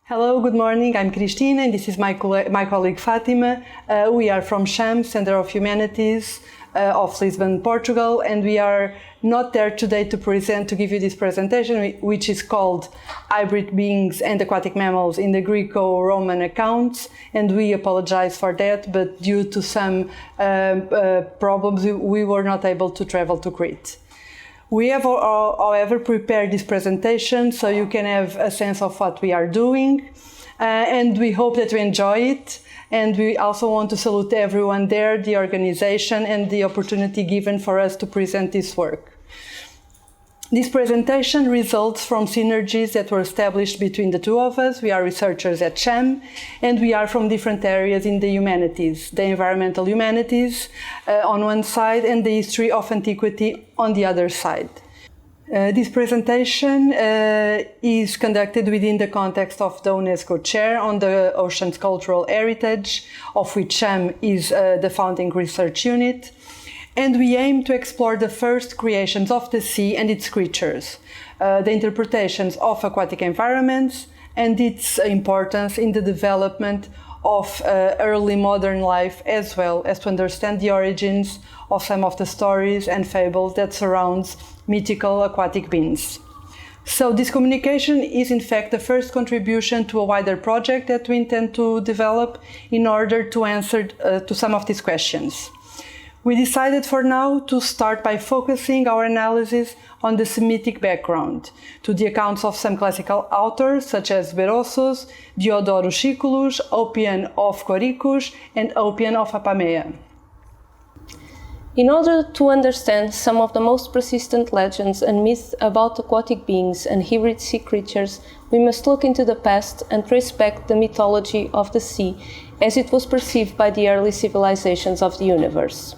Hello, good morning. I'm Cristina and this is my colleague Fátima. We are from CHAM, Center of Humanities of Lisbon, Portugal, and we are not there today to give you this presentation, which is called Hybrid Beings and Aquatic Mammals in the Greco-Roman accounts, and we apologize for that, but due to some problems we were not able to travel to Crete. We have, however, prepared this presentation so you can have a sense of what we are doing, and we hope that you enjoy it. And we also want to salute everyone there, the organization, and the opportunity given for us to present this work. This presentation results from synergies that were established between the two of us. We are researchers at CHAM, and we are from different areas in the humanities, the environmental humanities on one side and the history of antiquity on the other side. This presentation is conducted within the context of the UNESCO Chair on the Ocean's Cultural Heritage, of which CHAM is the founding research unit. And we aim to explore the first creations of the sea and its creatures, the interpretations of aquatic environments and its importance in the development of early modern life, as well as to understand the origins of some of the stories and fables that surround mythical aquatic beings. So this communication is in fact the first contribution to a wider project that we intend to develop in order to answer to some of these questions. We decided for now to start by focusing our analysis on the Semitic background, to the accounts of some classical authors such as Berosus, Diodorus Siculus, Oppian of Coricus, and Oppian of Apamea. In order to understand some of the most persistent legends and myths about aquatic beings and hybrid sea creatures, we must look into the past and trace back the mythology of the sea as it was perceived by the early civilizations of the universe.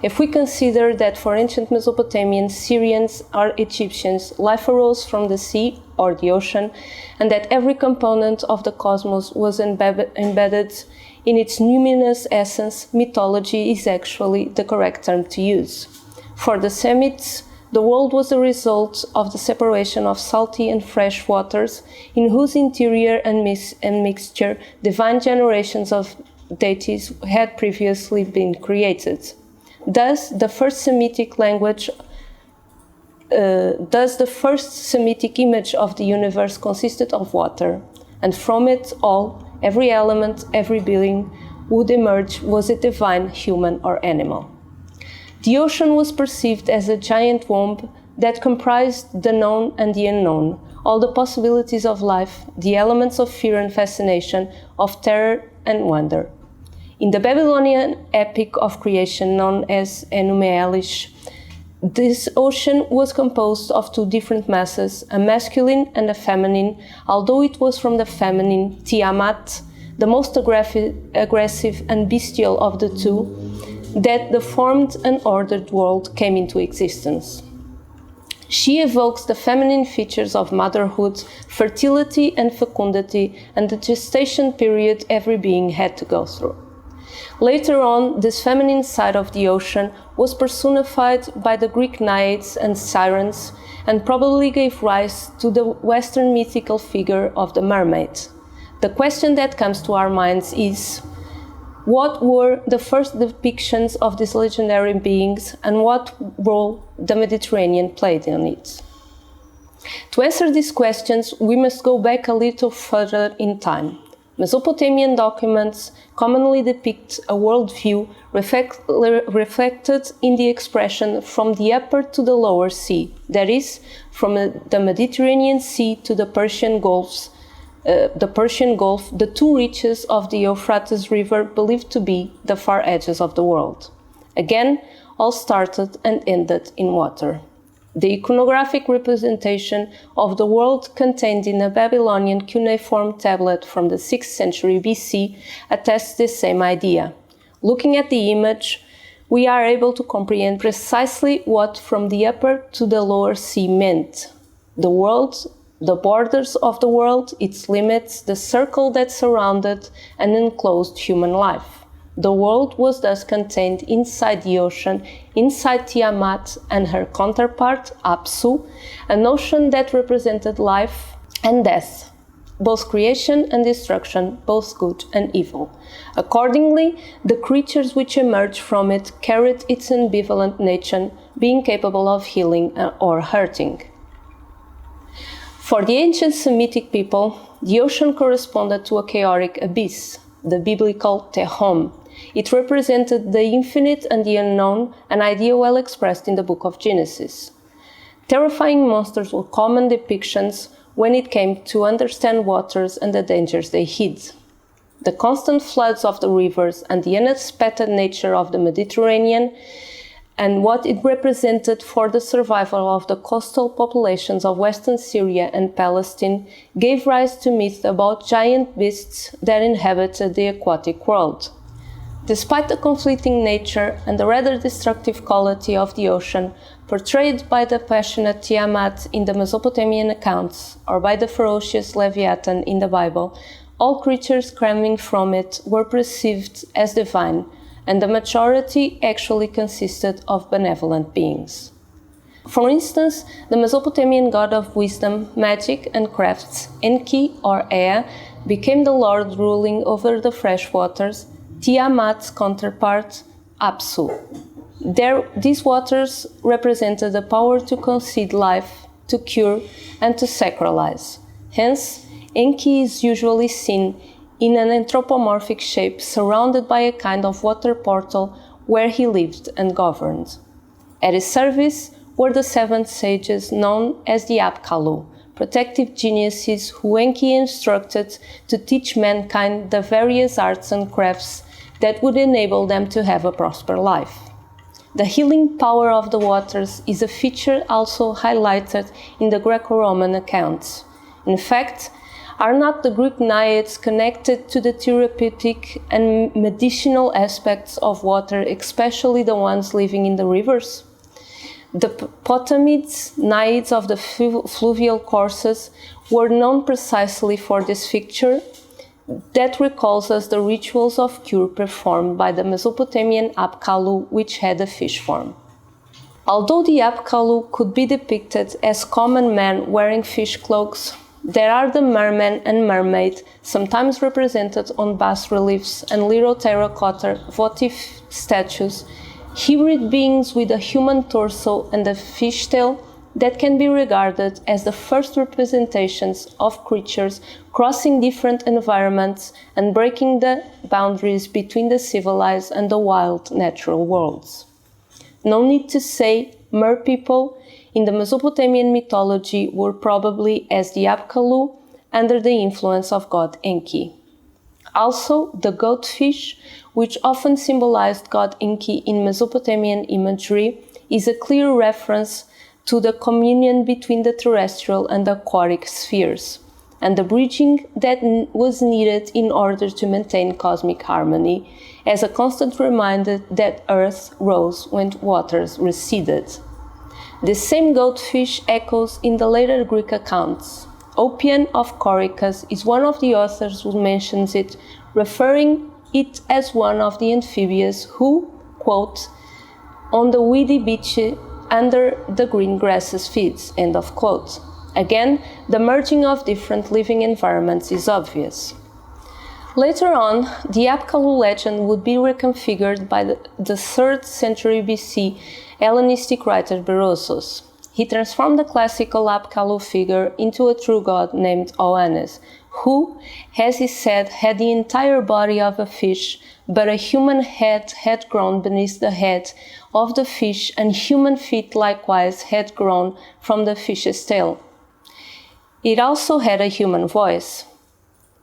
If we consider that for ancient Mesopotamians, Syrians, or Egyptians, life arose from the sea or the ocean, and that every component of the cosmos was embedded in its numinous essence, mythology is actually the correct term to use. For the Semites, the world was the result of the separation of salty and fresh waters, in whose interior and mixture divine generations of deities had previously been created. Thus, the first Semitic image of the universe consisted of water, and from it all, every element, every being would emerge was a divine human or animal. The ocean was perceived as a giant womb that comprised the known and the unknown, all the possibilities of life, the elements of fear and fascination, of terror and wonder. In the Babylonian epic of creation known as Enuma Elish, this ocean was composed of two different masses, a masculine and a feminine, although it was from the feminine, Tiamat, the most aggressive and bestial of the two, that the formed and ordered world came into existence. She evokes the feminine features of motherhood, fertility and fecundity, and the gestation period every being had to go through. Later on, this feminine side of the ocean was personified by the Greek naiads and sirens, and probably gave rise to the Western mythical figure of the mermaid. The question that comes to our minds is, what were the first depictions of these legendary beings, and what role the Mediterranean played in it? To answer these questions, we must go back a little further in time. Mesopotamian documents commonly depict a worldview reflected in the expression from the upper to the lower sea, that is, from the Mediterranean Sea to the Persian Gulf, the two reaches of the Euphrates River believed to be the far edges of the world. Again, all started and ended in water. The iconographic representation of the world contained in a Babylonian cuneiform tablet from the 6th century BC attests the same idea. Looking at the image, we are able to comprehend precisely what from the upper to the lower sea meant. The world, the borders of the world, its limits, the circle that surrounded and enclosed human life. The world was thus contained inside the ocean, inside Tiamat and her counterpart, Apsu, an ocean that represented life and death. both creation and destruction, both good and evil. Accordingly, the creatures which emerged from it carried its ambivalent nature, being capable of healing or hurting. For the ancient Semitic people, the ocean corresponded to a chaotic abyss, the biblical Tehom. It represented the infinite and the unknown, an idea well expressed in the book of Genesis. Terrifying monsters were common depictions when it came to understand waters and the dangers they hid. The constant floods of the rivers and the unexpected nature of the Mediterranean and what it represented for the survival of the coastal populations of Western Syria and Palestine gave rise to myths about giant beasts that inhabited the aquatic world. Despite the conflicting nature and the rather destructive quality of the ocean, portrayed by the passionate Tiamat in the Mesopotamian accounts or by the ferocious Leviathan in the Bible, all creatures coming from it were perceived as divine, and the majority actually consisted of benevolent beings. For instance, the Mesopotamian god of wisdom, magic, and crafts, Enki or Ea, became the lord ruling over the fresh waters, Tiamat's counterpart, Apsu. These waters represented the power to concede life, to cure, and to sacralize. Hence, Enki is usually seen in an anthropomorphic shape surrounded by a kind of water portal where he lived and governed. At his service were the 7 sages known as the Apkallu, protective geniuses who Enki instructed to teach mankind the various arts and crafts that would enable them to have a prosperous life. The healing power of the waters is a feature also highlighted in the Greco-Roman accounts. In fact, are not the Greek naiads connected to the therapeutic and medicinal aspects of water, especially the ones living in the rivers? The Potamids, naiads of the fluvial courses, were known precisely for this feature that recalls us the rituals of cure performed by the Mesopotamian Apkallu, which had a fish form. Although the Apkallu could be depicted as common men wearing fish cloaks, there are the merman and mermaid, sometimes represented on bas-reliefs and little terracotta votive statues, hybrid beings with a human torso and a fish tail that can be regarded as the first representations of creatures crossing different environments and breaking the boundaries between the civilized and the wild natural worlds. No need to say, mer people in the Mesopotamian mythology were probably as the Apkallu under the influence of god Enki. Also, the goatfish, which often symbolized god Enki in Mesopotamian imagery, is a clear reference to the communion between the terrestrial and aquatic spheres, and the bridging that was needed in order to maintain cosmic harmony, as a constant reminder that Earth rose when waters receded. The same goatfish echoes in the later Greek accounts. Oppian of Corycus is one of the authors who mentions it, referring it as one of the amphibians who, quote, on the weedy beach under the green grasses feeds, end of quote. Again, the merging of different living environments is obvious. Later on, the Apkallu legend would be reconfigured by the 3rd century BC Hellenistic writer Berosus. He transformed the classical Apkallu figure into a true god named Oannes, who, as he said, had the entire body of a fish, but a human head had grown beneath the head of the fish, and human feet likewise had grown from the fish's tail. It also had a human voice.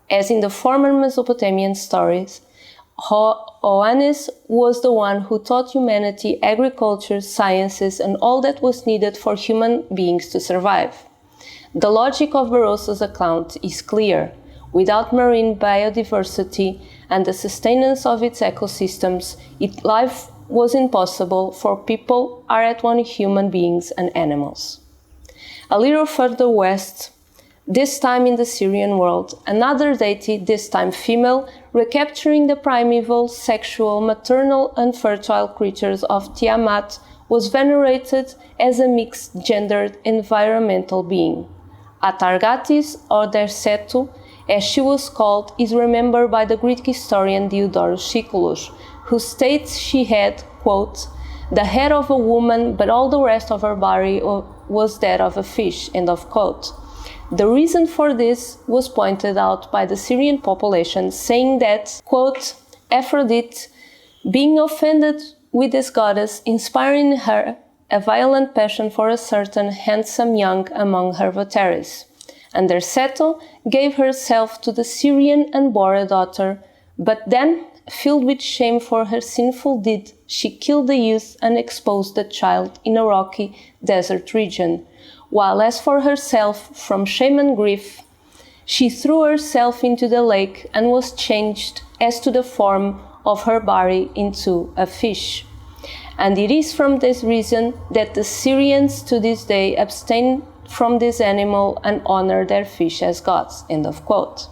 As in the former Mesopotamian stories, Oannes was the one who taught humanity agriculture, sciences, and all that was needed for human beings to survive. The logic of Berosus' account is clear. Without marine biodiversity and the sustenance of its ecosystems, life was impossible, for people are at one human beings and animals. A little further west, this time in the Syrian world, another deity, this time female, recapturing the primeval, sexual, maternal and fertile creatures of Tiamat, was venerated as a mixed-gendered environmental being. Atargatis, or Dercetu, as she was called, is remembered by the Greek historian Diodorus Siculus, who states she had, quote, the head of a woman, but all the rest of her body was that of a fish, end of quote. The reason for this was pointed out by the Syrian population, saying that, quote, Aphrodite, being offended with this goddess, inspiring in her a violent passion for a certain handsome young among her votaries. And Derceto gave herself to the Syrian and bore a daughter, but then, filled with shame for her sinful deed, she killed the youth and exposed the child in a rocky desert region, while as for herself, from shame and grief, she threw herself into the lake and was changed as to the form of her body into a fish. And it is from this reason that the Syrians to this day abstain from this animal and honor their fish as gods, end of quote.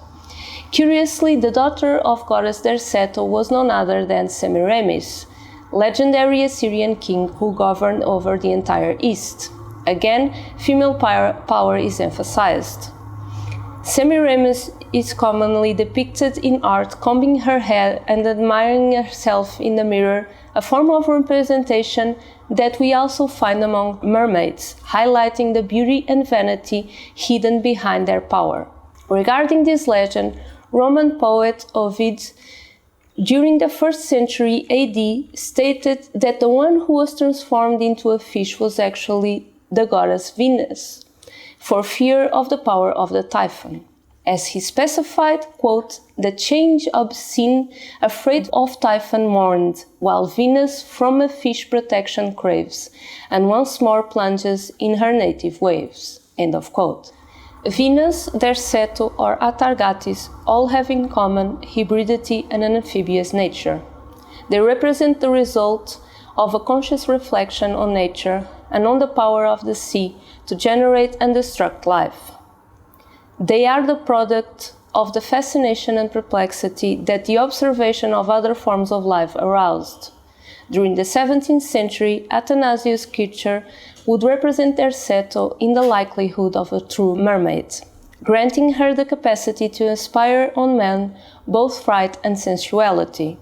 Curiously, the daughter of goddess Derceto was none other than Semiramis, legendary Assyrian king who governed over the entire East. Again, female power is emphasized. Semiramis is commonly depicted in art combing her hair and admiring herself in the mirror, a form of representation that we also find among mermaids, highlighting the beauty and vanity hidden behind their power. Regarding this legend, Roman poet Ovid, during the 1st century AD, stated that the one who was transformed into a fish was actually the goddess Venus, for fear of the power of the typhon. As he specified, quote, the change obscene, afraid of typhon mourned, while Venus from a fish protection craves, and once more plunges in her native waves, end of quote. Venus, Derceto, or Atargatis all have in common hybridity and an amphibious nature. They represent the result of a conscious reflection on nature and on the power of the sea to generate and destruct life. They are the product of the fascination and perplexity that the observation of other forms of life aroused. During the 17th century, Athanasius Kircher would represent Derceto in the likelihood of a true mermaid, granting her the capacity to inspire on men both fright and sensuality.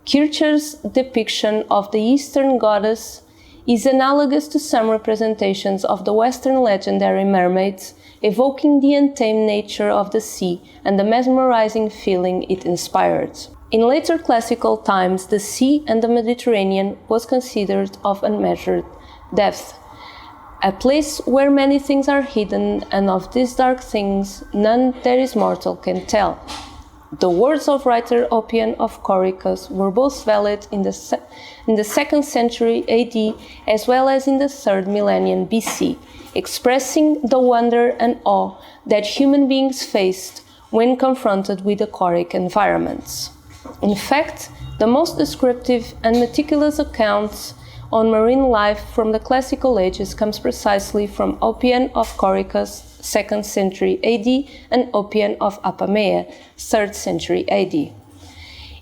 Kircher's depiction of the Eastern goddess is analogous to some representations of the Western legendary mermaids, evoking the untamed nature of the sea and the mesmerizing feeling it inspired. In later classical times, the sea and the Mediterranean was considered of unmeasured depth, a place where many things are hidden, and of these dark things none that is mortal can tell. The words of writer Oppian of Corycus were both valid in the 2nd century AD as well as in the 3rd millennium BC, expressing the wonder and awe that human beings faced when confronted with aquatic environments. In fact, the most descriptive and meticulous accounts on marine life from the classical ages comes precisely from Oppian of Corycus, 2nd century AD, and Oppian of Apamea, 3rd century AD.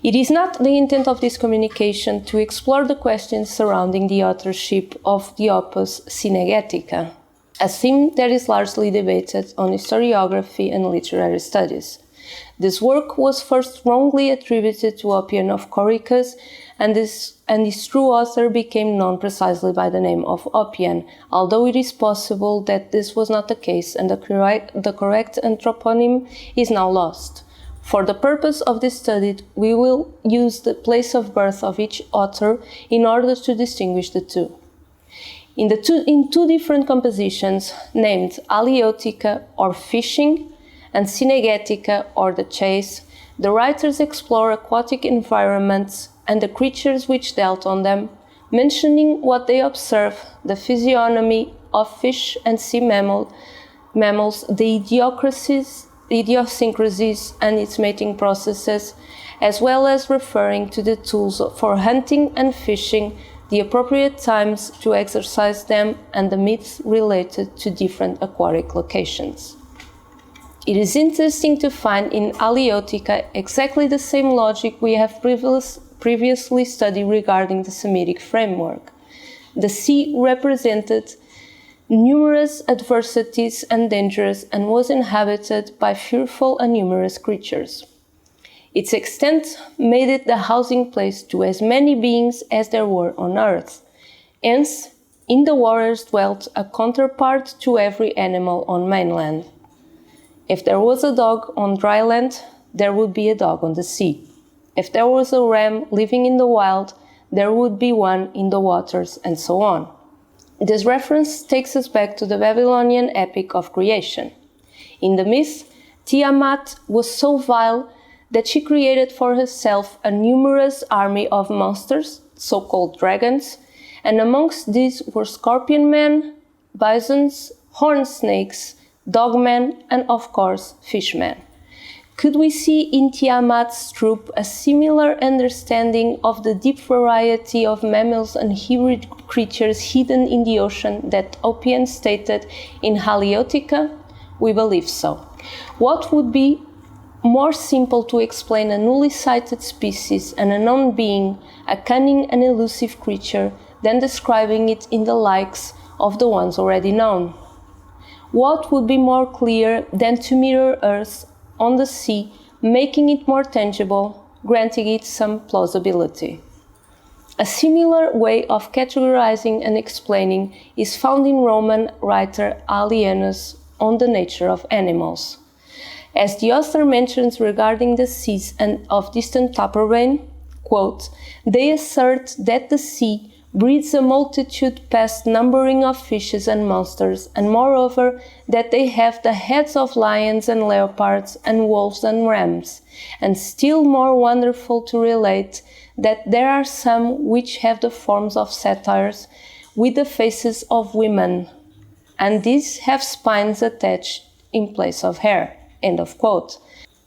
It is not the intent of this communication to explore the questions surrounding the authorship of the opus Synagetica, a theme that is largely debated on historiography and literary studies. This work was first wrongly attributed to Oppian of Corycus, and his true author became known precisely by the name of Oppian, although it is possible that this was not the case and the correct anthroponym is now lost. For the purpose of this study, we will use the place of birth of each author in order to distinguish the two. In two different compositions, named Aliotica or Fishing and Synagetica or The Chase, the writers explore aquatic environments and the creatures which dealt on them, mentioning what they observe, the physiognomy of fish and sea mammals, the idiosyncrasies and its mating processes, as well as referring to the tools for hunting and fishing, the appropriate times to exercise them, and the myths related to different aquatic locations. It is interesting to find in Aliotica exactly the same logic we have previously studied regarding the Semitic framework. The sea represented numerous adversities and dangers, and was inhabited by fearful and numerous creatures. Its extent made it the housing place to as many beings as there were on earth. Hence, in the waters dwelt a counterpart to every animal on mainland. If there was a dog on dry land, there would be a dog on the sea. If there was a ram living in the wild, there would be one in the waters, and so on. This reference takes us back to the Babylonian epic of creation. In the myth, Tiamat was so vile that she created for herself a numerous army of monsters, so-called dragons, and amongst these were scorpion men, bisons, horned snakes, dogmen, and of course, fishmen. Could we see in Tiamat's troop a similar understanding of the deep variety of mammals and hybrid creatures hidden in the ocean that Oppian stated in Haliotica? We believe so. What would be more simple to explain a newly sighted species, an unknown being, a cunning and elusive creature, than describing it in the likes of the ones already known? What would be more clear than to mirror Earth on the sea, making it more tangible, granting it some plausibility? A similar way of categorizing and explaining is found in Roman writer Alienus on the nature of animals. As the author mentions regarding the seas and of distant Taprobane, quote, "They assert that the sea breeds a multitude past numbering of fishes and monsters, and moreover that they have the heads of lions and leopards and wolves and rams, and still more wonderful to relate that there are some which have the forms of satyrs with the faces of women, and these have spines attached in place of hair." End of quote.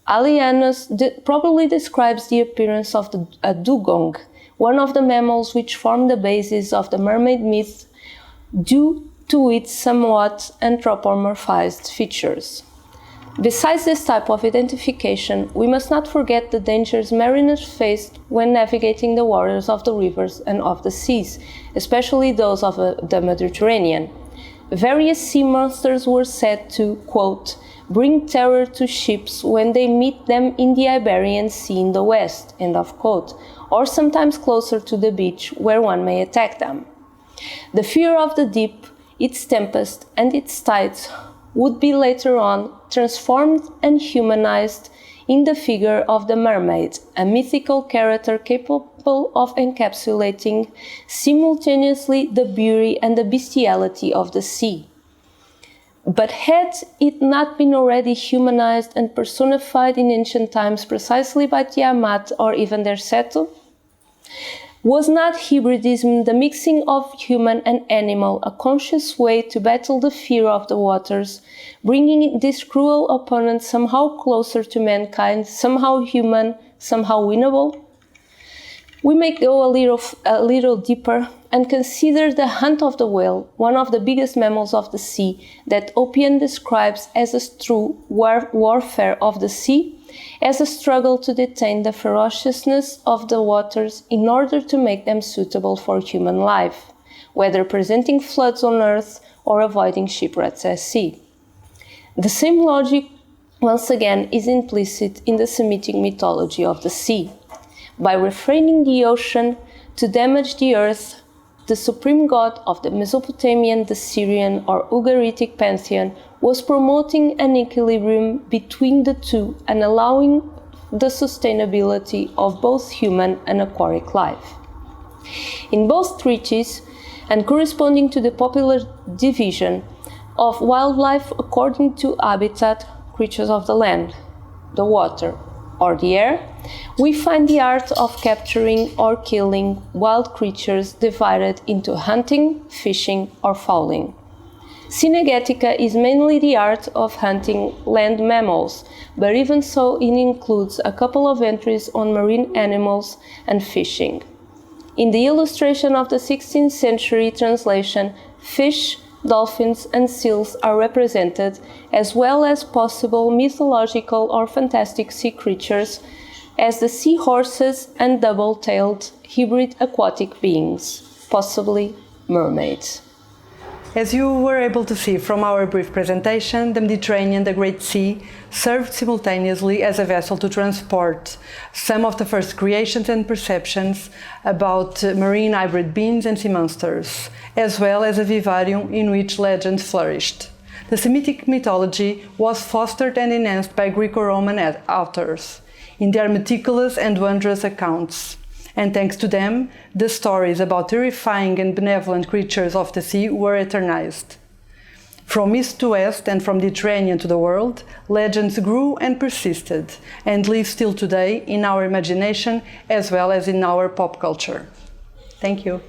Alienus probably describes the appearance of a dugong, one of the mammals which form the basis of the mermaid myth, due to its somewhat anthropomorphized features. Besides this type of identification, we must not forget the dangers mariners faced when navigating the waters of the rivers and of the seas, especially those of the Mediterranean. Various sea monsters were said to, quote, "bring terror to ships when they meet them in the Iberian Sea in the west," end of quote, or sometimes closer to the beach where one may attack them. The fear of the deep, its tempest, and its tides would be later on transformed and humanized in the figure of the mermaid, a mythical character capable of encapsulating simultaneously the beauty and the bestiality of the sea. But had it not been already humanized and personified in ancient times precisely by Tiamat or even Derceto? Was not hybridism, the mixing of human and animal, a conscious way to battle the fear of the waters, bringing this cruel opponent somehow closer to mankind, somehow human, somehow winnable? We may go a little deeper and consider the hunt of the whale, one of the biggest mammals of the sea, that Oppian describes as a true warfare of the sea, as a struggle to detain the ferociousness of the waters in order to make them suitable for human life, whether presenting floods on earth or avoiding shipwrecks at sea. The same logic, once again, is implicit in the Semitic mythology of the sea. By refraining the ocean to damage the earth, the supreme god of the Mesopotamian, the Syrian, or Ugaritic pantheon was promoting an equilibrium between the two and allowing the sustainability of both human and aquatic life. In both treaties, and corresponding to the popular division of wildlife according to habitat, creatures of the land, the water, or the air, we find the art of capturing or killing wild creatures divided into hunting, fishing, or fowling. Synagetica is mainly the art of hunting land mammals, but even so it includes a couple of entries on marine animals and fishing. In the illustration of the 16th century translation, fish, dolphins, and seals are represented, as well as possible mythological or fantastic sea creatures, as the seahorses and double-tailed hybrid aquatic beings, possibly mermaids. As you were able to see from our brief presentation, the Mediterranean, the Great Sea, served simultaneously as a vessel to transport some of the first creations and perceptions about marine hybrid beings and sea monsters, as well as a vivarium in which legends flourished. The Semitic mythology was fostered and enhanced by Greco-Roman authors in their meticulous and wondrous accounts. And thanks to them, the stories about terrifying and benevolent creatures of the sea were eternized. From east to west and from the Mediterranean to the world, legends grew and persisted, and live still today in our imagination as well as in our pop culture. Thank you.